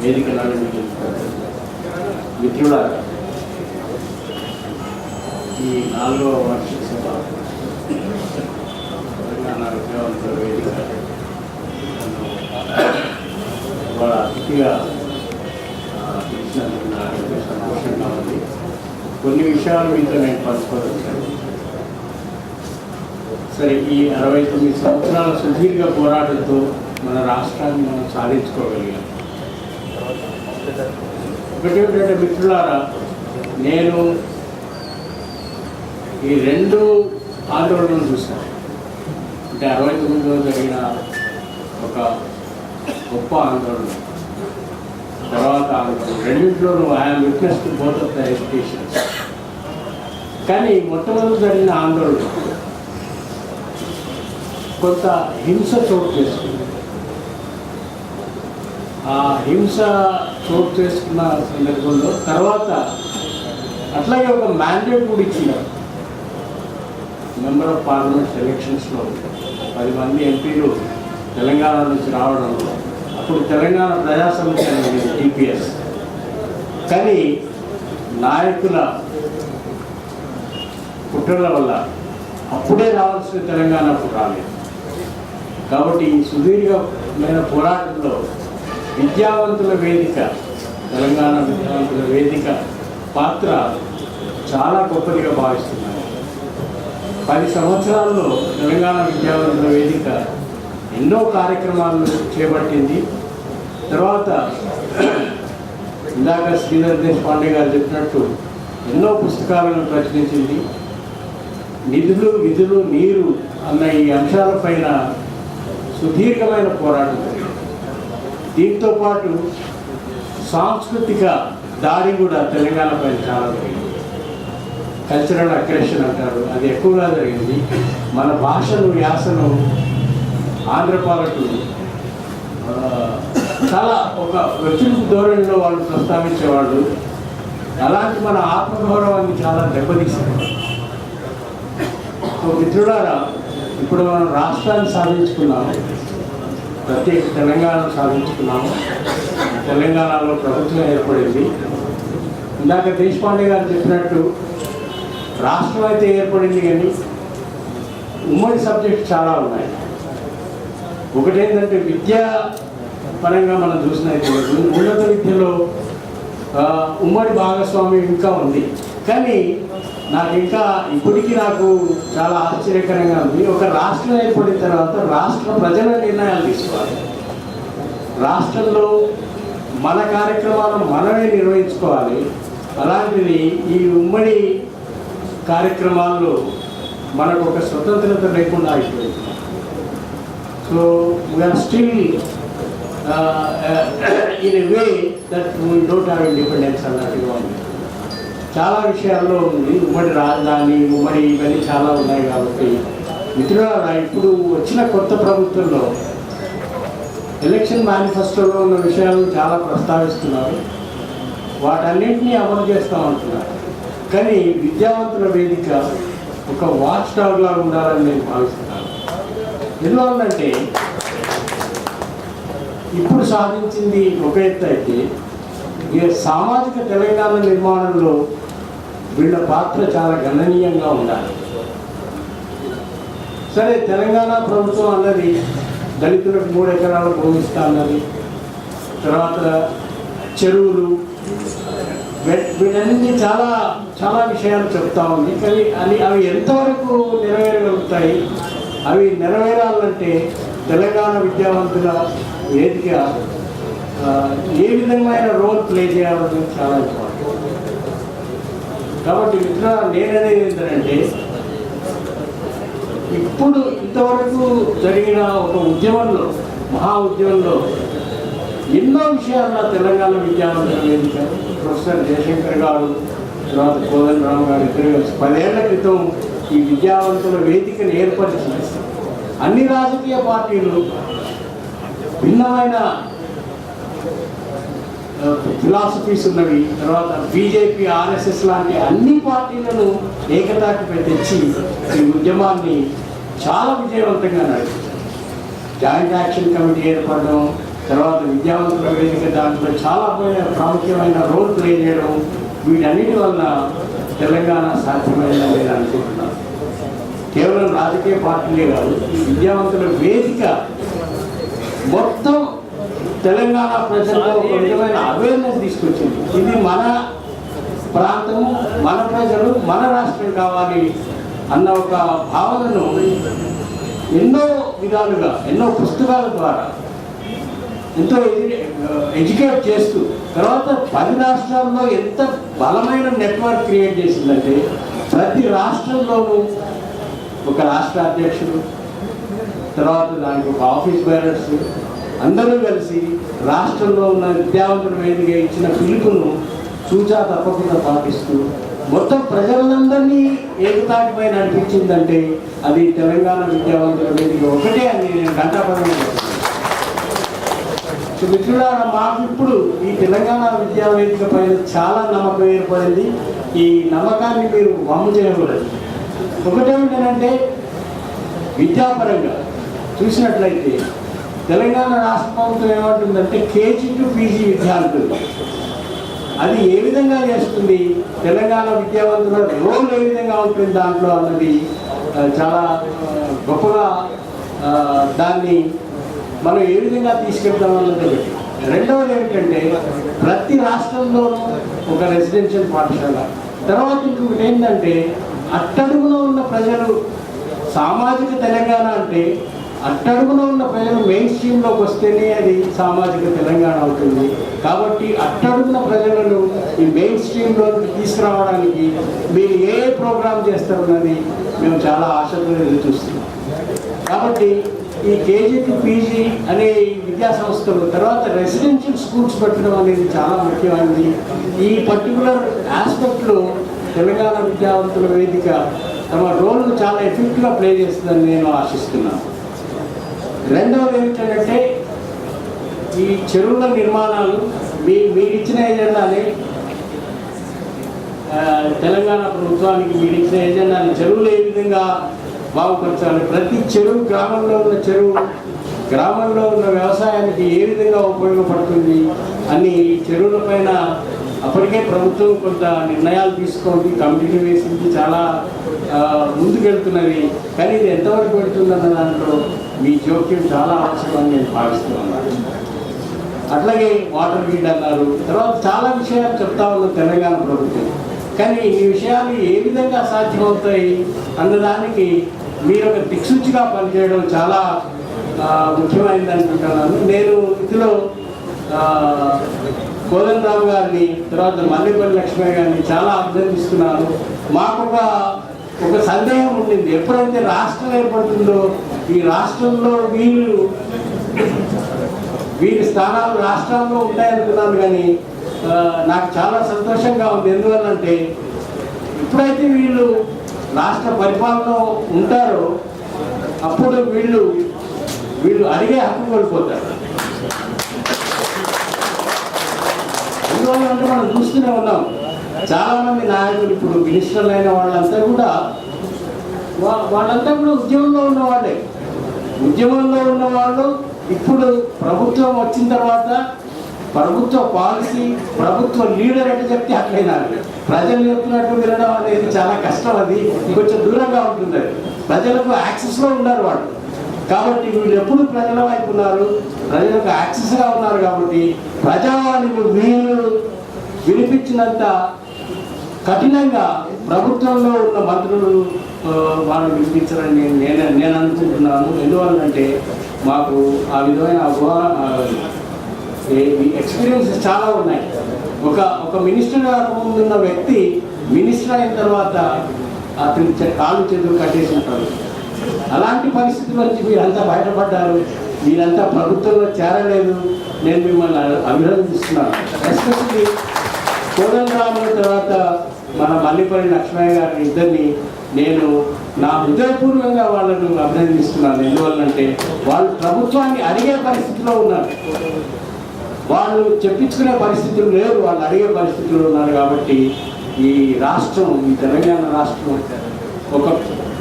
వేదిక మిత్రులారా, ఈ 4వ వార్షిక సభ తెలంగాణ విద్యావంతుల వేదిక వాళ్ళ అతిథిగా పిలిచినందుకు నాకు సంతోషంగా ఉంది. కొన్ని విషయాలు మీతో నేను పంచుకోవచ్చాను. సరే, ఈ 69 సంవత్సరాల సుదీర్ఘ పోరాటంతో మన రాష్ట్రాన్ని మనం సాధించుకోగలిగాం. ఒకటి మిత్రులారా, నేను ఈ 2 ఆందోళనలు చూశాను. అంటే 69లో జరిగిన ఒక గొప్ప ఆందోళన, తర్వాత ఆందోళన, రెండింటిలోనూ I'm witness to both of the educations. కానీ మొట్టమొదటి జరిగిన ఆందోళన కొంత హింస చోటు చేసుకుంది. ఆ హింస చోటు చేసుకున్న సందర్భంలో తర్వాత అట్లాగే ఒక మ్యాండేట్ కూడా ఇచ్చినారు. మెంబర్ ఆఫ్ పార్లమెంట్ ఎలక్షన్స్లో 10 మంది ఎంపీలు తెలంగాణ నుంచి రావడంలో అప్పుడు తెలంగాణ ప్రజా సమితి అనేది టీపీఎస్. కానీ నాయకుల కుట్రల వల్ల అప్పుడే రావాల్సిన తెలంగాణ అప్పుడు రాలేదు. కాబట్టి ఈ సుదీర్ఘమైన పోరాటంలో విద్యావంతుల వేదిక, తెలంగాణ విద్యావంతుల వేదిక పాత్ర చాలా గొప్పదిగా భావిస్తున్నాను. 10 సంవత్సరాల్లో తెలంగాణ విద్యావంతుల వేదిక ఎన్నో కార్యక్రమాలు చేపట్టింది. తర్వాత ఇందాక శ్రీధర్ దేశపాండే గారు చెప్పినట్టు ఎన్నో పుస్తకాలను ప్రచురించింది. నిధులు, విధులు, నీరు అన్న ఈ అంశాలపైన సుదీర్ఘమైన పోరాటం జరిగింది. దీంతో పాటు సాంస్కృతిక దాడి కూడా తెలంగాణ పైన చాలా జరిగింది. కల్చరల్ అగ్రెషన్ అంటారు, అది ఎక్కువగా జరిగింది. మన భాషను, యాసను ఆంధ్రపాలకులు చాలా ఒక వ్యక్తిగత ధోరణిలో వాళ్ళు ప్రస్తావించేవాళ్ళు. అలాంటి మన ఆత్మగౌరవాన్ని చాలా దెబ్బతీసేవాళ్ళు. మిత్రులారా, ఇప్పుడు మనం రాష్ట్రాన్ని సాధించుకున్నాము, ప్రత్యేక తెలంగాణను సాధించుకున్నాము. తెలంగాణలో ప్రభుత్వం ఏర్పడింది. ఇందాక దేశపాండే గారు చెప్పినట్టు రాష్ట్రం అయితే ఏర్పడింది, కానీ ఉమ్మడి సబ్జెక్ట్ చాలా ఉన్నాయి. ఒకటేంటంటే విద్యా పరంగా మనం చూసినట్టు ఉన్నత విద్యలో ఉమ్మడి భాగస్వామ్యం ఇంకా ఉంది. కానీ ఇప్పటికీ నాకు చాలా ఆశ్చర్యకరంగా ఉంది. ఒక రాష్ట్రం ఏర్పడిన తర్వాత రాష్ట్ర ప్రజల నిర్ణయాలు తీసుకోవాలి. రాష్ట్రంలో మన కార్యక్రమాలను మనమే నిర్వహించుకోవాలి. అలాంటిది ఈ ఉమ్మడి కార్యక్రమాల్లో మనకు ఒక స్వతంత్రత లేకుండా అయిపోయింది. So we are still in a way that we don't have independence అన్నట్టుగా ఉంది. చాలా విషయాల్లో ఉంది. ఉమ్మడి రాజధాని, ఉమ్మడి ఇవన్నీ చాలా ఉన్నాయి. కాబట్టి మిత్రులారా, ఇప్పుడు వచ్చిన కొత్త ప్రభుత్వంలో ఎలక్షన్ మేనిఫెస్టోలో ఉన్న విషయాలు చాలా ప్రస్తావిస్తున్నారు. వాటన్నింటినీ అమలు చేస్తామంటున్నారు. కానీ విద్యావంతుల వేదిక ఒక వాచ్ డాగ్ లాగా ఉండాలని నేను భావిస్తున్నాను. ఎందువల్లంటే ఇప్పుడు సాధించింది ఒక ఎత్తు అయితే, ఈ సామాజిక తెలంగాణ నిర్మాణంలో వీళ్ళ పాత్ర చాలా గణనీయంగా ఉండాలి. సరే, తెలంగాణ ప్రభుత్వం అన్నది దళితులకు 3 ఎకరాలు భూమిస్తా అన్నది, తర్వాత చెరువులు, వీటన్నింటినీ చాలా చాలా విషయాలు చెప్తా ఉంది. కానీ అవి ఎంతవరకు నెరవేరగలుగుతాయి? అవి నెరవేరాలంటే తెలంగాణ విద్యావంతుల వేదిక ఏ విధమైన రోల్ ప్లే చేయాలని చాలా ఇంపార్టెంట్. కాబట్టి నేననేది ఏంటంటే, ఇప్పుడు ఇంతవరకు జరిగిన ఒక ఉద్యమంలో, మహా ఉద్యమంలో ఎన్నో విషయాల్లో తెలంగాణ విద్యావంతుల వేదిక, ప్రొఫెసర్ జయశంకర్ గారు, తర్వాత కోదండరామ్ గారు ఇద్దరు కలిసి 10 ఏళ్ల క్రితం ఈ విద్యావంతుల వేదికను ఏర్పరిచి అన్ని రాజకీయ పార్టీలు భిన్నమైన ఫిలాసఫీస్ ఉన్నవి, తర్వాత బీజేపీ, ఆర్ఎస్ఎస్ లాంటి అన్ని పార్టీలను ఏకతాటిపై తెచ్చి ఈ ఉద్యమాన్ని చాలా విజయవంతంగా నడిపించారు. జాయింట్ యాక్షన్ కమిటీ ఏర్పడడం, తర్వాత విద్యావంతుల వేదిక దాంట్లో చాలా ప్రాముఖ్యమైన రోల్ ప్లే చేయడం, వీటన్నిటి వల్ల తెలంగాణ సాధ్యమైందని నేను అనుకుంటున్నాను. కేవలం రాజకీయ పార్టీలే కాదు, విద్యావంతుల వేదిక మొత్తం తెలంగాణ ప్రజల్లో ఒక విధమైన అవేర్నెస్ తీసుకొచ్చింది. ఇది మన ప్రాంతము, మన ప్రజలు, మన రాష్ట్రం కావాలి అన్న ఒక భావనను ఎన్నో విధాలుగా, ఎన్నో పుస్తకాల ద్వారా ఎంతో ఎడ్యుకేట్ చేస్తూ, తర్వాత 10 రాష్ట్రాల్లో ఎంత బలమైన నెట్వర్క్ క్రియేట్ చేసిందంటే, ప్రతి రాష్ట్రంలోనూ ఒక రాష్ట్ర అధ్యక్షుడు, తర్వాత దానికి ఒక ఆఫీస్ బేరర్స్ అందరూ కలిసి రాష్ట్రంలో ఉన్న విద్యావంతుల వేదిక ఇచ్చిన పిలుపును చూచా తప్పకుండా పాటిస్తూ మొత్తం ప్రజలందరినీ ఏకతాటిపై నడిపించిందంటే అది తెలంగాణ విద్యావంతుల వేదిక ఒకటే అని నేను ఘంటాపరంగా చెప్తున్నాను. మిత్రులారా, మాకు ఇప్పుడు ఈ తెలంగాణ విద్యా వేదిక పైన చాలా నమ్మకం ఏర్పడింది. ఈ నమ్మకాన్ని మీరు వమ్ము చేయకూడదు. ఒకటేమిటంటే, విద్యాపరంగా చూసినట్లయితే తెలంగాణ రాష్ట్ర ప్రభుత్వం ఏమంటుందంటే కేజీ టు పీజీ విద్యార్థులు అది ఏ విధంగా చేస్తుంది, తెలంగాణ విద్యావంతుల రోల్ ఏ విధంగా ఉంటుంది దాంట్లో అన్నది చాలా గొప్పగా దాన్ని మనం ఏ విధంగా తీసుకెళ్తాం అన్నది ఒకటి. రెండవది ఏమిటంటే, ప్రతి రాష్ట్రంలోనూ ఒక రెసిడెన్షియల్ పాఠశాల. తర్వాత ఇంకొకటి ఏంటంటే, అట్టడుగున ఉన్న ప్రజలు, సామాజిక తెలంగాణ అంటే అట్టడుగున ఉన్న ప్రజలు మెయిన్ స్ట్రీమ్లోకి వస్తేనే అది సామాజిక తెలంగాణ అవుతుంది. కాబట్టి అట్టడుగున ప్రజలను ఈ మెయిన్ స్ట్రీమ్లోకి తీసుకురావడానికి మీరు ఏ ప్రోగ్రామ్ చేస్తారన్నది మేము చాలా ఆశతో ఎదురు చూస్తున్నాం. కాబట్టి ఈ కేజీ టు పీజీ అనే విద్యా సంస్థలు, తర్వాత రెసిడెన్షియల్ స్కూల్స్ పెట్టడం అనేది చాలా ముఖ్యమైనది. ఈ పర్టికులర్ ఆస్పెక్ట్లో తెలంగాణ విద్యావంతుల వేదిక తమ రోల్ను చాలా ఎఫెక్టివ్గా ప్లే చేస్తుందని నేను ఆశిస్తున్నాను. రెండవది ఏమిటంటే, ఈ చెరువుల నిర్మాణాలు మీరు ఇచ్చిన ఎజెండాని, తెలంగాణ ప్రభుత్వానికి మీరు ఇచ్చిన ఎజెండాని చెరువులు ఏ విధంగా బాగుపరచాలి, ప్రతి చెరువు, గ్రామంలో ఉన్న చెరువు, గ్రామంలో ఉన్న వ్యవసాయానికి ఏ విధంగా ఉపయోగపడుతుంది అని చెరువుల పైన అప్పటికే ప్రభుత్వం కొంత నిర్ణయాలు తీసుకోండి, కమిటీలు వేసింది, చాలా ముందుకెళ్తున్నది. కానీ ఇది ఎంతవరకు పెడుతుందన్న దాంట్లో మీ జోక్యం చాలా అవసరమని నేను భావిస్తున్నాను. అట్లాగే వాటర్ గ్రిడ్ అన్నారు, తర్వాత చాలా విషయాలు చెప్తా ఉన్నాం తెలంగాణ ప్రభుత్వం. కానీ ఈ విషయాలు ఏ విధంగా సాధ్యమవుతాయి అన్నదానికి మీరు ఒక దిక్సూచిగా పనిచేయడం చాలా ముఖ్యమైనది అనుకుంటున్నాను. నేను ఇందులో కోదండరావు గారిని, తర్వాత మల్లేపల్లి లక్ష్మయ్య గారిని చాలా అభినందిస్తున్నాను. మాకు ఒక సందేహం ఉండింది, ఎప్పుడైతే రాష్ట్రం ఏర్పడుతుందో ఈ రాష్ట్రంలో వీరి స్థానాలు రాష్ట్రాల్లో ఉంటాయనుకున్నాను. కానీ నాకు చాలా సంతోషంగా ఉంది. ఎందువల్లంటే, ఎప్పుడైతే వీళ్ళు రాష్ట్ర పరిపాలనలో ఉంటారో అప్పుడు వీళ్ళు అడిగే హక్కు కోల్పోతారు. ఎందువల్లంటే మనం చూస్తూనే ఉన్నాం, చాలామంది నాయకులు ఇప్పుడు మినిస్టర్లు అయిన వాళ్ళంతా కూడా ఉద్యమంలో ఉన్నవాళ్ళే. ఉద్యమంలో ఉన్నవాళ్ళు ఇప్పుడు ప్రభుత్వం వచ్చిన తర్వాత ప్రభుత్వ పాలసీ, ప్రభుత్వ లీడర్ ఎట్లా చెప్తే అట్లయినా ప్రజలు చెప్తున్నట్టు వినడం అనేది చాలా కష్టం. అది కొంచెం దూరంగా ఉంటుంది. ప్రజలకు యాక్సెస్లో ఉన్నారు వాళ్ళు. కాబట్టి వీళ్ళు ఎప్పుడు ప్రజల వైపు ఉన్నారు, ప్రజలకు యాక్సెస్గా ఉన్నారు. కాబట్టి ప్రజావాణిని వీళ్ళు వినిపించినంత కఠినంగా ప్రభుత్వంలో ఉన్న మంత్రులు వాళ్ళు వినిపించారని నేను అనుకుంటున్నాను. ఎందువల్లంటే మాకు ఆ విధమైన ఎక్స్పీరియన్సెస్ చాలా ఉన్నాయి. ఒక మినిస్టర్ ముందున్న వ్యక్తి మినిస్టర్ అయిన తర్వాత అతని కాళ్ళు చేతులు కట్టేసింటారు. అలాంటి పరిస్థితుల నుంచి మీరంతా బయటపడ్డారు. మీరంతా ప్రభుత్వంలో చేరలేదు. నేను మిమ్మల్ని అభినందిస్తున్నాను. ఎస్పెషల్లీ కోదండరాము తర్వాత మన మల్లేపల్లి లక్ష్మయ్య గారి ఇద్దరిని నేను నా హృదయపూర్వకంగా వాళ్ళను అభినందిస్తున్నాను. ఎందువల్లంటే వాళ్ళు ప్రభుత్వాన్ని అడిగే పరిస్థితిలో ఉన్నారు. వాళ్ళు చెప్పించుకునే పరిస్థితులు లేరు, వాళ్ళు అడిగే పరిస్థితులు ఉన్నారు. కాబట్టి ఈ రాష్ట్రం, ఈ తెలంగాణ రాష్ట్రం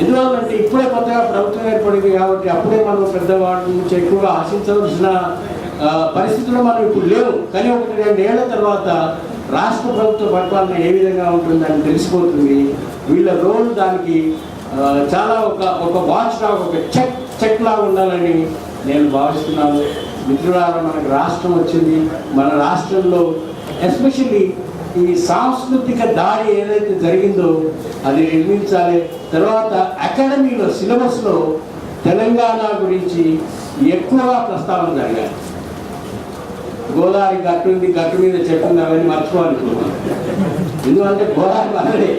ఎందువల్లంటే ఇప్పుడే కొత్తగా ప్రభుత్వం ఏర్పడింది. కాబట్టి అప్పుడే మనం పెద్దవాళ్ళ నుంచి ఎక్కువగా ఆశించవలసిన పరిస్థితుల్లో మనం ఇప్పుడు లేవు. కానీ 1-2 ఏళ్ల తర్వాత రాష్ట్ర ప్రభుత్వ పరిపాలన ఏ విధంగా ఉంటుందని తెలిసిపోతుంది. వీళ్ళ రోల్ దానికి చాలా ఒక వాచ్ లాగా, ఒక చెక్ లాగా ఉండాలని నేను భావిస్తున్నాను. మిత్రులారా, మనకు రాష్ట్రం వచ్చింది. మన రాష్ట్రంలో ఎస్పెషల్లీ ఈ సాంస్కృతిక దాడి ఏదైతే జరిగిందో అది నిర్మించాలి. తర్వాత అకాడమీలో సిలబస్లో తెలంగాణ గురించి ఎక్కువగా ప్రస్తావన జరగాలి. గోదావరి గట్టు ఉంది, గట్టు మీద చెట్టు ఉంది, అవన్నీ మర్చిపోవాలనుకున్నాం. ఎందుకంటే గోదావరి మనదే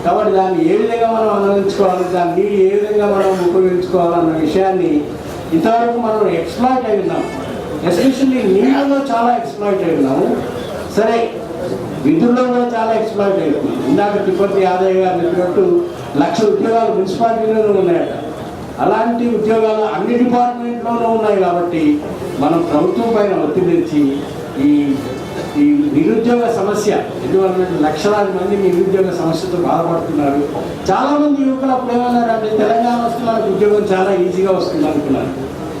కాబట్టి దాన్ని ఏ విధంగా మనం అనుభవించుకోవాలి, దాని నీళ్ళు ఏ విధంగా మనం ఉపయోగించుకోవాలన్న విషయాన్ని ఇంతవరకు మనం ఎక్స్ప్లాయిట్ అయి ఉన్నాం. ఎస్పెషల్లీ నీళ్ళలో చాలా ఎక్స్ప్లాయిట్ అయి ఉన్నాము. సరే, విధుల్లో కూడా చాలా ఎక్స్ప్లాయిట్ అవుతున్నాం. ఇందాక తిరుపతి యాదయ్య గారు చెప్పినట్టు 1,00,000 ఉద్యోగాలు మున్సిపాలిటీలోనూ ఉన్నాయట. అలాంటి ఉద్యోగాలు అన్ని డిపార్ట్మెంట్లోనూ ఉన్నాయి. కాబట్టి మనం ప్రభుత్వం పైన ఒత్తిడి తెచ్చి ఈ నిరుద్యోగ సమస్య, ఎందువల్ల లక్షలాది మంది నిరుద్యోగ సమస్యతో బాధపడుతున్నారు. చాలామంది యువకులు అప్పుడు ఏమన్నారంటే తెలంగాణ వస్తే మనకు ఉద్యోగం చాలా ఈజీగా వస్తుంది అనుకున్నారు.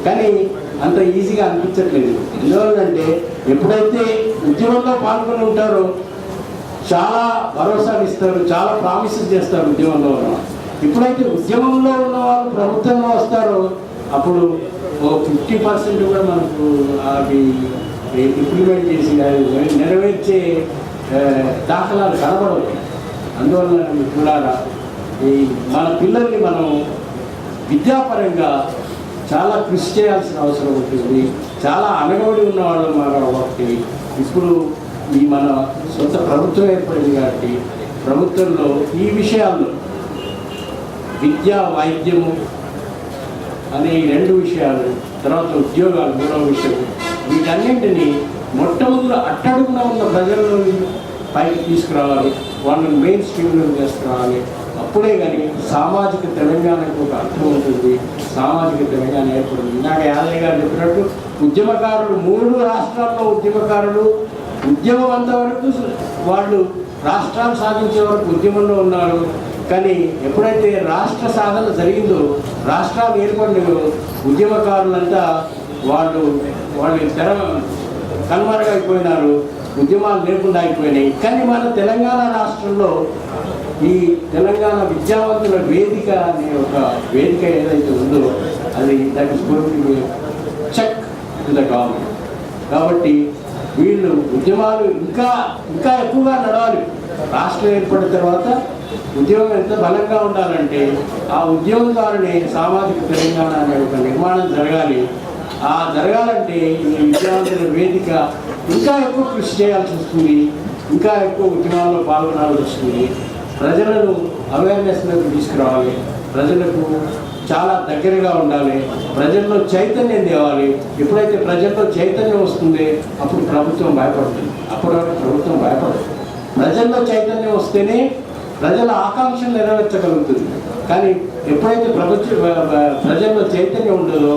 కానీ అంత ఈజీగా అనిపించట్లేదు. ఎందువల్లంటే ఎప్పుడైతే ఉద్యమంలో పాల్గొని ఉంటారో చాలా భరోసాలు ఇస్తారు, చాలా ప్రామిసెస్ చేస్తారు ఉద్యమంలో ఉన్న. ఎప్పుడైతే ఉద్యమంలో ఉన్న వాళ్ళు ప్రభుత్వంలో వస్తారో అప్పుడు 50% కూడా మనకు అవి ఇంప్లిమెంట్ చేసి నెరవేర్చే దాఖలాలు కనబడవు. అందువల్ల మిత్రులారా, మన పిల్లల్ని మనం విద్యాపరంగా చాలా కృషి చేయాల్సిన అవసరం ఉంటుంది. చాలా అనగబడి ఉన్న వాళ్ళు కాబట్టి ఇప్పుడు మన సొంత ప్రభుత్వం ఏర్పడింది కాబట్టి ప్రభుత్వంలో ఈ విషయాల్లో విద్య, వైద్యము అనే 2 విషయాలు, తర్వాత ఉద్యోగాలు 3వ విషయం, వీటన్నింటినీ మొట్టమొదటి అట్టడుగున ఉన్న ప్రజలను పైకి తీసుకురావాలి, వాళ్ళని మెయిన్ స్ట్రీమ్లో తీసుకురావాలి. అప్పుడే కానీ సామాజిక తెలంగాణకు ఒక అర్థం ఉంటుంది, సామాజిక తెలంగాణ ఏర్పడుతుంది. ఇందాక యాదయ్య గారు చెప్పినట్టు ఉద్యమకారులు 3 రాష్ట్రాల్లో ఉద్యమకారులు ఉద్యమం అంతవరకు వాళ్ళు రాష్ట్రాలు సాధించే వరకు ఉద్యమంలో ఉన్నారు. కానీ ఎప్పుడైతే రాష్ట్ర సాధన జరిగిందో, రాష్ట్రాలు ఏర్పడినో ఉద్యమకారులంతా వాళ్ళు కనుమరుగైపోయినారు, ఉద్యమాలు లేకుండా అయిపోయినాయి. కానీ మన తెలంగాణ రాష్ట్రంలో ఈ తెలంగాణ విద్యావంతుల వేదిక అనే ఒక వేదిక ఏదైతే ఉందో అది that is going to be check to the government. కాబట్టి వీళ్ళు ఉద్యమాలు ఇంకా ఎక్కువగా నడవాలి. రాష్ట్రం ఏర్పడిన తర్వాత ఉద్యోగం ఎంత బలంగా ఉండాలంటే ఆ ఉద్యోగం ద్వారానే సామాజిక తెలంగాణ అనే ఒక నిర్మాణం జరగాలి. ఆ జరగాలంటే ఈ విద్యావంతుల వేదిక ఇంకా ఎక్కువ కృషి చేయాల్సి వస్తుంది, ఇంకా ఎక్కువ ఉద్యమాల్లో పాల్గొనాల్సి వస్తుంది. ప్రజలను అవేర్నెస్లోకి తీసుకురావాలి, ప్రజలకు చాలా దగ్గరగా ఉండాలి, ప్రజల్లో చైతన్యం తేవాలి. ఎప్పుడైతే ప్రజల్లో చైతన్యం వస్తుందో అప్పుడు ప్రభుత్వం భయపడుతుంది. ప్రభుత్వం భయపడదు. ప్రజల్లో చైతన్యం వస్తేనే ప్రజల ఆకాంక్షలు నెరవేర్చగలుగుతుంది. కానీ ఎప్పుడైతే ప్రజల్లో చైతన్యం ఉండదో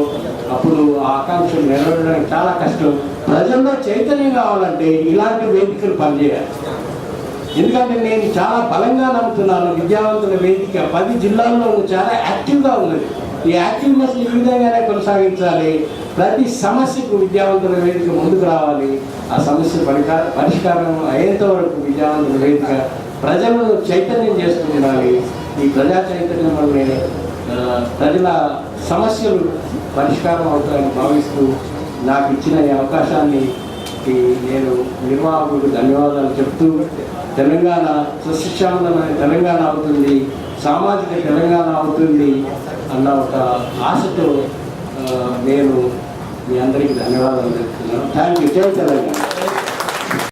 అప్పుడు ఆ ఆకాంక్షలు నెరవేరడానికి చాలా కష్టం. ప్రజల్లో చైతన్యం కావాలంటే ఇలాంటి వేదికలు పనిచేయాలి. ఎందుకంటే నేను చాలా బలంగా నమ్ముతున్నాను, విద్యావంతుల వేదిక 10 జిల్లాల్లో చాలా యాక్టివ్గా ఉన్నది. ఈ యాక్టివ్నెస్ ఈ విధంగానే కొనసాగించాలి. ప్రతి సమస్యకు విద్యావంతుల వేదిక ముందుకు రావాలి. ఆ సమస్య పరిష్కారం అయ్యేంత వరకు విద్యావంతుల వేదిక ప్రజలను చైతన్యం చేస్తూ ఉండాలి. ఈ ప్రజా చైతన్యం వల్లే ప్రజల సమస్యలు పరిష్కారం అవుతాయని భావిస్తూ నాకు ఇచ్చిన ఈ అవకాశాన్ని నేను నిర్వాహకులకు ధన్యవాదాలు చెప్తూ, తెలంగాణ సస్యశ్యామలమైన తెలంగాణ అవుతుంది, సామాజిక తెలంగాణ అవుతుంది అన్న ఒక ఆశతో నేను మీ అందరికీ ధన్యవాదాలు చెప్తున్నాను. Thank you. జై తెలంగాణ.